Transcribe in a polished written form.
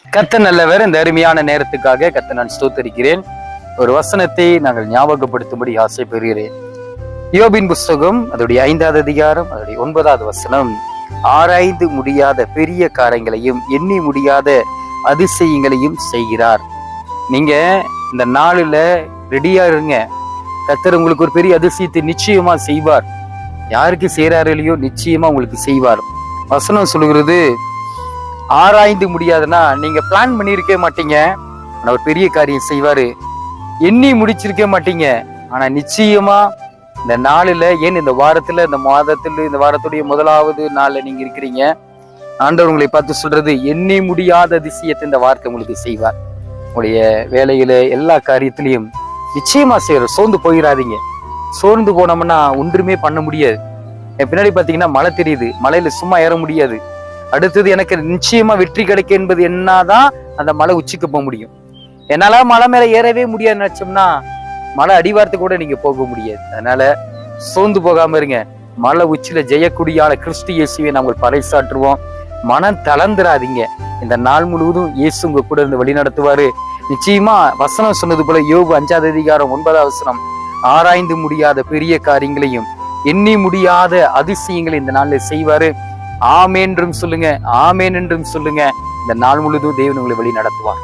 கர்த்தர் நல்லவர். இந்த அருமையான நேரத்துக்காக கர்த்தர் நான் ஸ்தோத்தரிக்கிறேன். ஒரு வசனத்தை நாங்கள் ஞாபகப்படுத்தும்படி ஆசைப்படுகிறேன். யோபின் புஸ்தகம் அதோடைய 5வது அதிகாரம் அதோடைய 9வது வசனம், ஆராய்ந்து முடியாத பெரிய காரியங்களையும் எண்ணி முடியாத அதிசயங்களையும் செய்கிறார். நீங்க இந்த நாளில் ரெடியா இருங்க. கர்த்தர் உங்களுக்கு ஒரு பெரிய அதிசயத்தை நிச்சயமா செய்வார். யாருக்கு செய்யறாரு இல்லையோ நிச்சயமா உங்களுக்கு செய்வார். வசனம் சொல்லுகிறது, ஆராய்ந்து முடியாதுன்னா நீங்க பிளான் பண்ணியிருக்க மாட்டீங்க, ஆனா ஒரு பெரிய காரியம் செய்வாரு. எண்ணி முடிச்சிருக்க மாட்டீங்க, ஆனா நிச்சயமா இந்த நாளில, ஏன் இந்த வாரத்துல, இந்த மாதத்துல, இந்த வாரத்துடைய முதலாவது நாள்ல நீங்க இருக்கிறீங்க, ஆண்டவர் உங்களை பார்த்து சொல்றது, எண்ணி முடியாத அதிசயத்தை இந்த வாரத்தை உங்களுக்கு செய்வார். உங்களுடைய வேலையில எல்லா காரியத்திலையும் நிச்சயமா செய்யற. சோர்ந்து போயிடாதீங்க. சோர்ந்து போனோம்னா ஒன்றுமே பண்ண முடியாது. என் பின்னாடி பாத்தீங்கன்னா மழை தெரியுது, மலையில சும்மா ஏற முடியாது. அடுத்தது எனக்கு நிச்சயமா வெற்றி கிடைக்க என்பது என்னதான் அந்த மலை உச்சிக்கு போக முடியும். என்னால மலை மேல ஏறவே முடியாது நினைச்சோம்னா மலை அடிவாரத்துக்கு கூட நீங்க போக முடியாது. அதனால சோர்ந்து போகாம இருங்க. மலை உச்சியில ஜெயக்குடியான கிறிஸ்து இயேசுவை நாங்கள் பறைசாற்றுவோம். மனம் தளர்ந்துராதீங்க. இந்த நாள் முழுவதும் இயேசு உங்க கூட இருந்து வழி நடத்துவாரு. நிச்சயமா வசனம் சொன்னது போல யோபு 5வது அதிகாரம் 9வது வசனம், ஆராய்ந்து முடியாத பெரிய காரியங்களையும் எண்ணி முடியாத அதிசயங்களை இந்த நாள்ல செய்வாரு. ஆமென் என்றும் சொல்லுங்க, ஆமென் என்றும் சொல்லுங்க. இந்த நாள் முழுவதும் தேவன் உங்களை வழி நடத்துவார்.